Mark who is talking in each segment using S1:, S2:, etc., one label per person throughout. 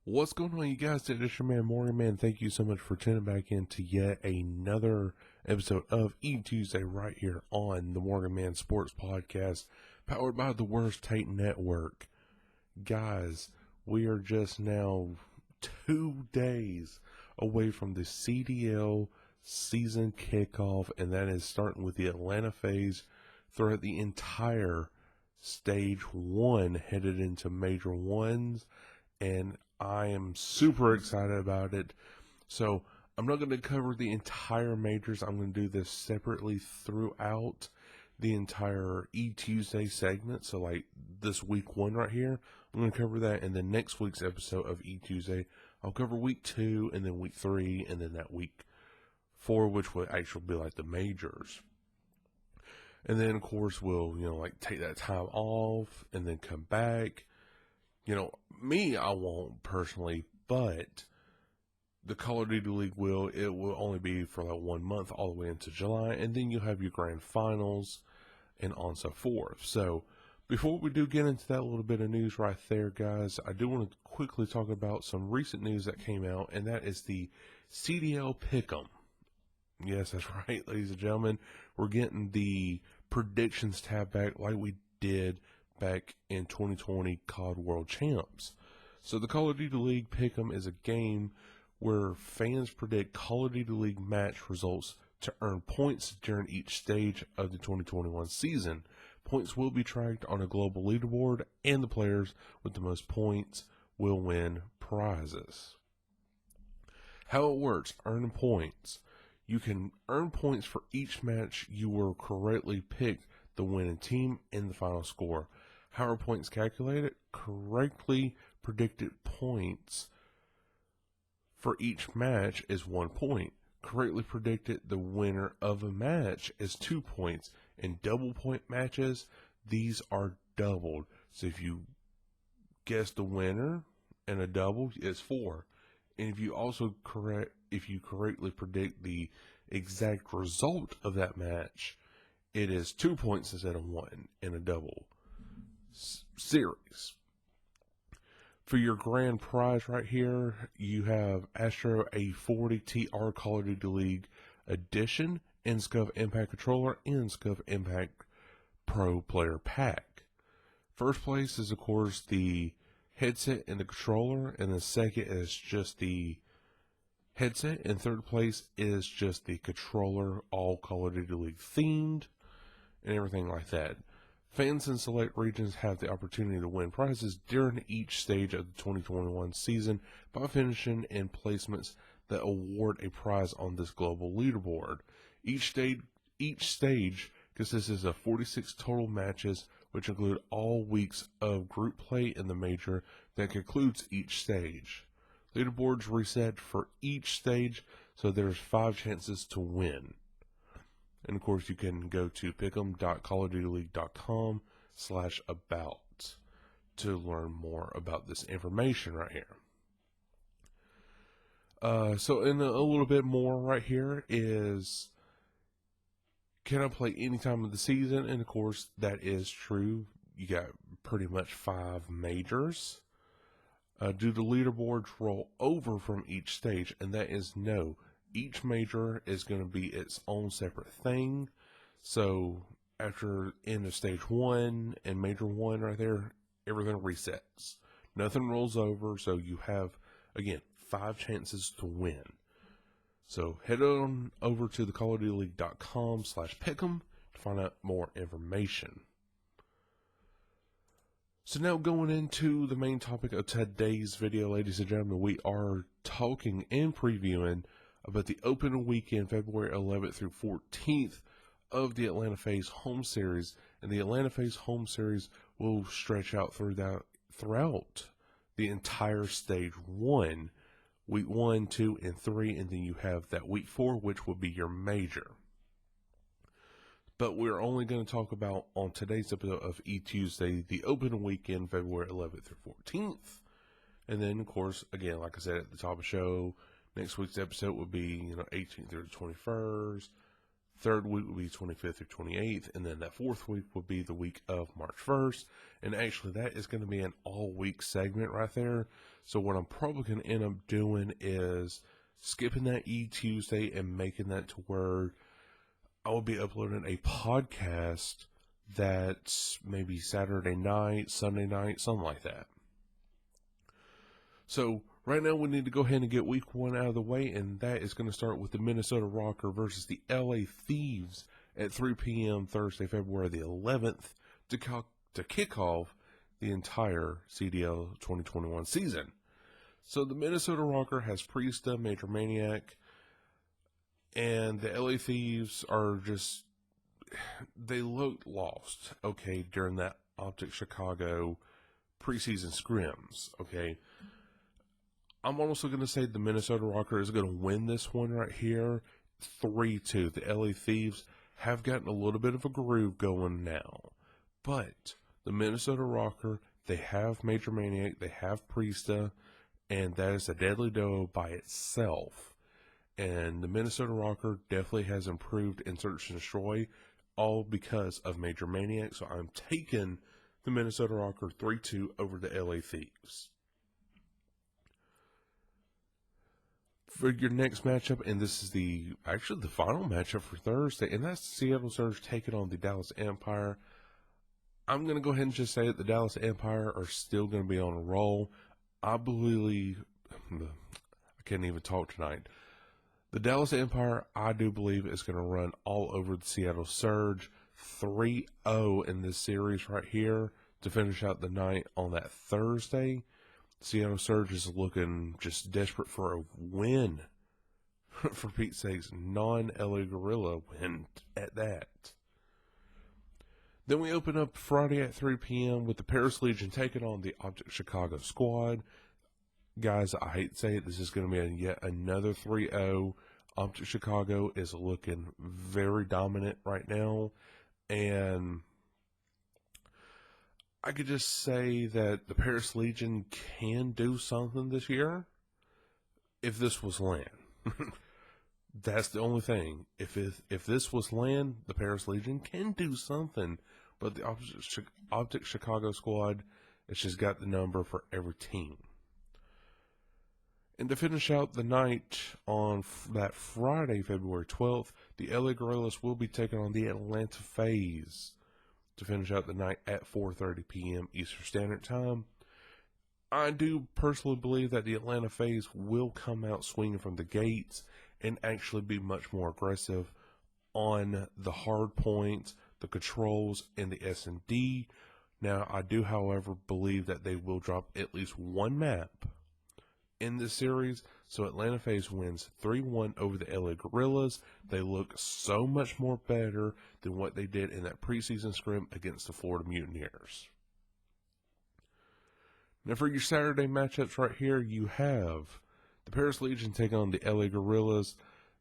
S1: What's going on, you guys? It's your man, Morgan Man. Thank you so much for tuning back in to yet another episode of eTuesday right here on the Morgan Man Sports Podcast, powered by the Worst Tate Network. Guys, we are just now 2 days away from the CDL season kickoff, and that is starting with the Atlanta FaZe throughout the entire Stage 1, headed into Major 1s, and I am super excited about it. So I'm not going to cover the entire majors. I'm going to do this separately throughout the entire eTuesday segment. So like this week 1 right here, I'm going to cover that. And then next week's episode of eTuesday, I'll cover week 2 and then week 3 and then that week 4, which will actually be like the majors. And then of course we'll, take that time off and then come back. Me, I won't personally, but the Call of Duty League will. It will only be for like 1 month all the way into July, and then you'll have your grand finals and on so forth. So before we do get into that little bit of news right there, guys, I do want to quickly talk about some recent news that came out, and that is the CDL Pickem. Yes, that's right, ladies and gentlemen. We're getting the predictions tab back like we did back in 2020 COD World Champs. So the Call of Duty League Pickem is a game where fans predict Call of Duty League match results to earn points during each stage of the 2021 season. Points will be tracked on a global leaderboard, and the players with the most points will win prizes. How it works: earn points. You can earn points for each match you were correctly picked the winning team in the final score. How are points calculated? Correctly predicted points for each match is 1 point. Correctly predicted the winner of a match is 2 points. In double point matches, these are doubled. So if you guess the winner and a double, it's 4. And if you correctly predict the exact result of that match, it is 2 points instead of 1 in a double series. For your grand prize right here, you have Astro A40 TR Call of Duty League Edition, NSCUF Impact Controller, and NSCUF Impact Pro Player Pack. First place is, of course, the headset and the controller, and the second is just the headset, and third place is just the controller, all Call of Duty League themed, and everything like that. Fans in select regions have the opportunity to win prizes during each stage of the 2021 season by finishing in placements that award a prize on this global leaderboard. Each stage consists of 46 total matches, which include all weeks of group play in the major that concludes each stage. Leaderboards reset for each stage, so there's 5 chances to win. And of course, you can go to pickem.callofdutyleague.com/about to learn more about this information right here. So in a little bit more right here is, can I play any time of the season? And of course, that is true. You got pretty much 5 majors. Do the leaderboards roll over from each stage? And that is no. Each major is going to be its own separate thing. So after end of stage 1 and major 1 right there, everything resets. Nothing rolls over. So you have, again, 5 chances to win. So head on over to the callofdutyleague.com/Pickem to find out more information. So now going into the main topic of today's video, ladies and gentlemen, we are talking and previewing about the open weekend, February 11th through 14th of the Atlanta FaZe home series. And the Atlanta FaZe home series will stretch out throughout the entire stage 1, week 1, 2, and 3, and then you have that week 4, which will be your major. But we're only going to talk about, on today's episode of eTuesday, the open weekend, February 11th through 14th. And then, of course, again, like I said at the top of the show, next week's episode will be, 18th through the 21st, Third week will be 25th through 28th, and then that fourth week will be the week of March 1st. And actually, that is going to be an all-week segment right there. So what I'm probably going to end up doing is skipping that eTuesday and making that to where I will be uploading a podcast that's maybe Saturday night, Sunday night, something like that. So right now we need to go ahead and get week 1 out of the way, and that is going to start with the Minnesota Rocker versus the LA Thieves at 3 p.m. Thursday, February the 11th to kick off the entire CDL 2021 season. So the Minnesota Rocker has Priesta, Major Maniac, and the LA Thieves are just, they looked lost, okay, during that Optic Chicago preseason scrims, okay. I'm also going to say the Minnesota Rocker is going to win this one right here, 3-2. The LA Thieves have gotten a little bit of a groove going now, but the Minnesota Rocker, they have Major Maniac, they have Priesta, and that is a deadly duo by itself. And the Minnesota Rocker definitely has improved in Search and Destroy, all because of Major Maniac. So I'm taking the Minnesota Rocker 3-2 over the LA Thieves. For your next matchup, and this is actually the final matchup for Thursday, and that's the Seattle Surge taking on the Dallas Empire. I'm going to go ahead and just say that the Dallas Empire are still going to be on a roll. I believe, I can't even talk tonight. The Dallas Empire, I do believe, is going to run all over the Seattle Surge, 3-0 in this series right here to finish out the night on that Thursday. Seattle Surge is looking just desperate for a win. For Pete's sakes, non-LA Gorilla win at that. Then we open up Friday at 3 p.m. with the Paris Legion taking on the Optic Chicago squad. Guys, I hate to say it, this is going to be yet another 3-0. Optic Chicago is looking very dominant right now. And I could just say that the Paris Legion can do something this year if this was land. That's the only thing. If this was land, the Paris Legion can do something. But the Optic Chicago squad, it's just got the number for every team. And to finish out the night on that Friday, February 12th, the LA Gorillas will be taking on the Atlanta FaZe to finish out the night at 4:30 p.m. Eastern Standard Time. I do personally believe that the Atlanta FaZe will come out swinging from the gates and actually be much more aggressive on the hard points, the controls, and the S&D. Now, I do, however, believe that they will drop at least one map in this series. So Atlanta FaZe wins 3-1 over the LA Gorillas. They look so much more better than what they did in that preseason scrim against the Florida Mutineers. Now for your Saturday matchups right here, you have the Paris Legion take on the LA Gorillas.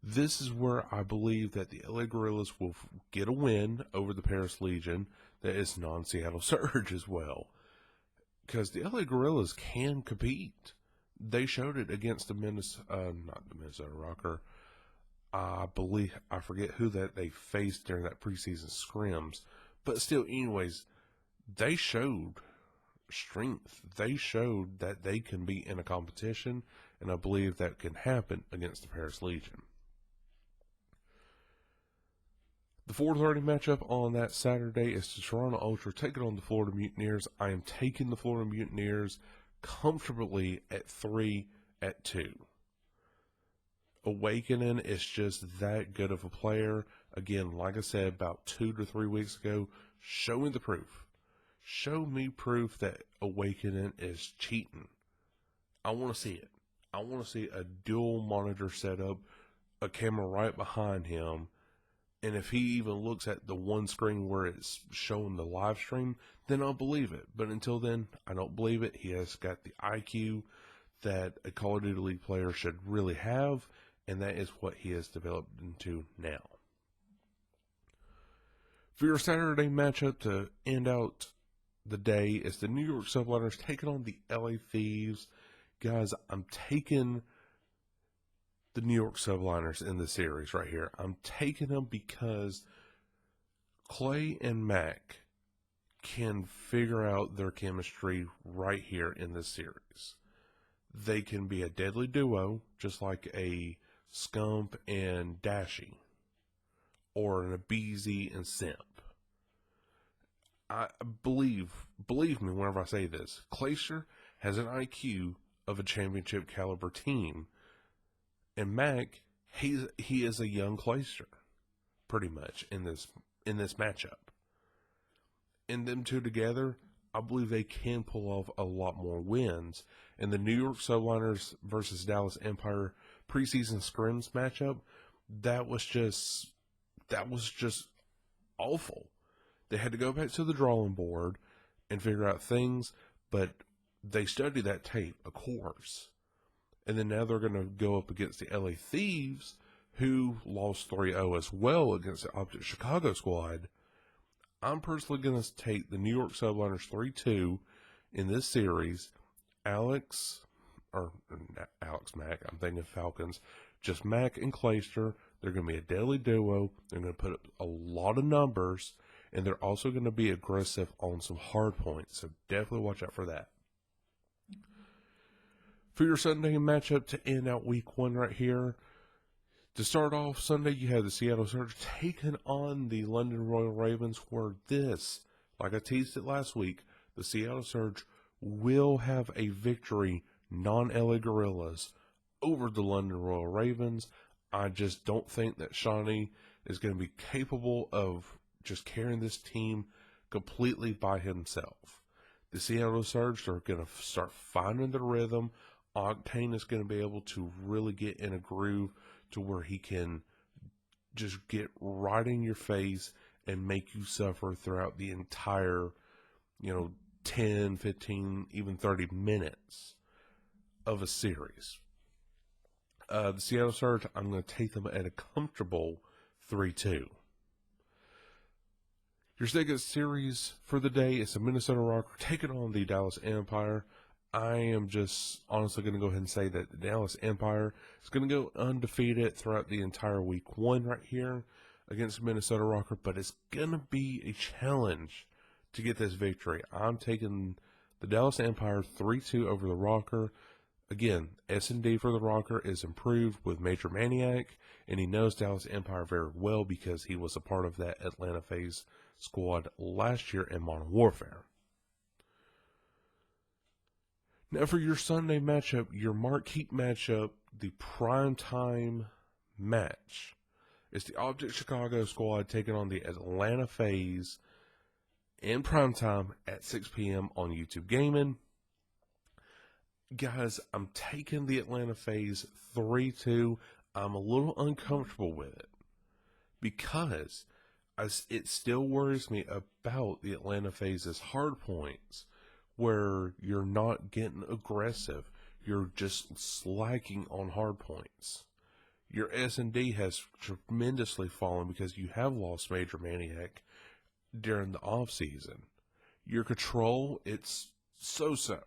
S1: This is where I believe that the LA Gorillas will get a win over the Paris Legion that is non-Seattle Surge as well. Because the LA Gorillas can compete. They showed it against the not the Minnesota Rocker. I forget who that they faced during that preseason scrims. But still, anyways, they showed strength. They showed that they can be in a competition, and I believe that can happen against the Paris Legion. The 4:30 matchup on that Saturday is the Toronto Ultra taking on the Florida Mutineers. I am taking the Florida Mutineers comfortably at 3-2. Awakening is just that good of a player. Again, like I said about 2 to 3 weeks ago, show me the proof. Show me proof that Awakening is cheating. I want to see it. I want to see a dual monitor setup, a camera right behind him, and if he even looks at the one screen where it's showing the live stream, then I'll believe it. But until then, I don't believe it. He has got the IQ that a Call of Duty League player should really have, and that is what he has developed into now. For your Saturday matchup to end out the day is the New York Subliners taking on the LA Thieves. Guys, I'm taking the New York Subliners in the series right here. I'm taking them because Clay and Mac can figure out their chemistry right here in this series. They can be a deadly duo, just like a Scump and Dashy, or an Abeezy and Simp. I believe me whenever I say this, Glacier has an IQ of a championship caliber team, and Mac, he is a young Glacier, pretty much in this matchup. And them two together, I believe they can pull off a lot more wins. And the New York Subliners versus Dallas Empire preseason scrims matchup, that was just awful. They had to go back to the drawing board and figure out things, but they studied that tape, of course. And then now they're going to go up against the LA Thieves, who lost 3-0 as well against the Optic Chicago squad. I'm personally going to take the New York Subliners 3-2 in this series. Alex Mack, I'm thinking Falcons, just Mac and Clayster. They're going to be a deadly duo. They're going to put up a lot of numbers, and they're also going to be aggressive on some hard points, so definitely watch out for that. For your Sunday matchup to end out week 1 right here, to start off Sunday, you have the Seattle Surge taking on the London Royal Ravens, where this, like I teased it last week, the Seattle Surge will have a victory, non-LA Gorillas, over the London Royal Ravens. I just don't think that Shawnee is going to be capable of just carrying this team completely by himself. The Seattle Surge are going to start finding the rhythm. Octane is going to be able to really get in a groove to where he can just get right in your face and make you suffer throughout the entire, 10, 15, even 30 minutes of a series. The Seattle Surge, I'm going to take them at a comfortable 3-2. Your second series for the day is the Minnesota Rocker taking on the Dallas Empire. I am just honestly going to go ahead and say that the Dallas Empire is going to go undefeated throughout the entire week 1 right here against the Minnesota Rocker, but it's going to be a challenge to get this victory. I'm taking the Dallas Empire 3-2 over the Rocker. Again, S&D for the Rocker is improved with Major Maniac, and he knows Dallas Empire very well because he was a part of that Atlanta FaZe squad last year in Modern Warfare. Now for your Sunday matchup, your marquee matchup, the primetime match, it's the Optic Chicago squad taking on the Atlanta FaZe in primetime at 6 p.m. on YouTube Gaming. Guys, I'm taking the Atlanta FaZe 3-2. I'm a little uncomfortable with it because it still worries me about the Atlanta FaZe's hard points, where you're not getting aggressive. You're just slacking on hard points. Your S&D has tremendously fallen because you have lost Major Maniac during the off season. Your control, it's so-so.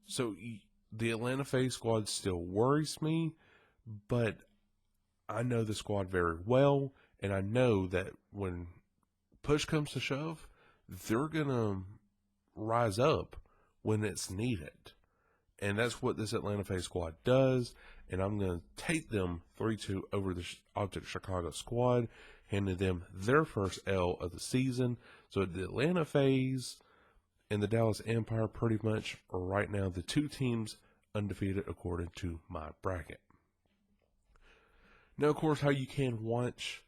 S1: So the Atlanta FaZe squad still worries me, but I know the squad very well, and I know that when push comes to shove, they're going to rise up when it's needed. And that's what this Atlanta FaZe squad does, and I'm going to take them 3-2 over the Optic Chicago squad, handing them their first L of the season. So the Atlanta FaZe and the Dallas Empire pretty much are right now the two teams undefeated according to my bracket. Now, of course, how you can watch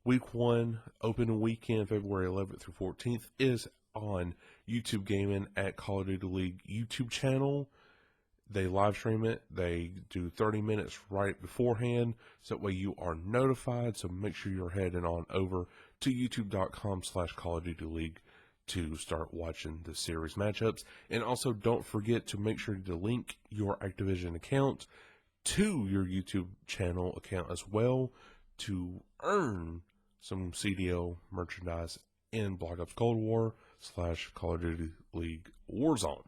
S1: Week 1 open weekend, February 11th through 14th, is on YouTube Gaming at Call of Duty League YouTube channel. They live stream it. They do 30 minutes right beforehand, so that way you are notified. So make sure you're heading on over to youtube.com/Call of Duty League to start watching the series matchups. And also don't forget to make sure to link your Activision account to your YouTube channel account as well to earn some CDL merchandise in Black Ops Cold War /Call of Duty League Warzone.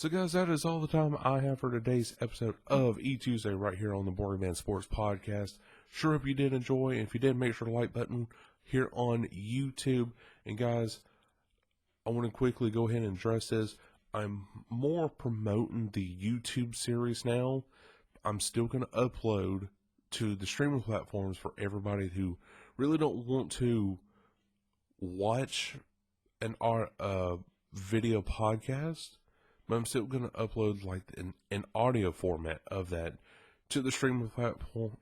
S1: So guys, that is all the time I have for today's episode of eTuesday right here on the Boring Man Sports Podcast. Sure hope you did enjoy. If you did, make sure to like button here on YouTube. And guys, I want to quickly go ahead and address this. I'm more promoting the YouTube series now. I'm still going to upload to the streaming platforms for everybody who really don't want to watch an video podcast, but I'm still going to upload like an audio format of that to the streaming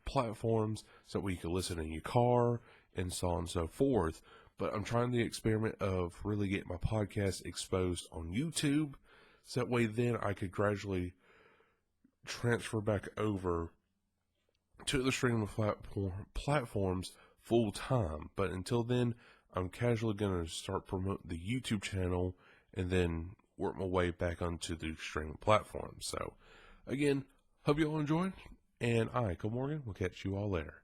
S1: platforms so that we can listen in your car and so on and so forth. But I'm trying the experiment of really getting my podcast exposed on YouTube, so that way then I could gradually transfer back over to the streaming platforms full time. But until then, I'm casually going to start promoting the YouTube channel and then work my way back onto the streaming platforms. So again, hope you all enjoyed, and I, Cole Morgan, will catch you all later.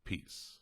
S1: Peace.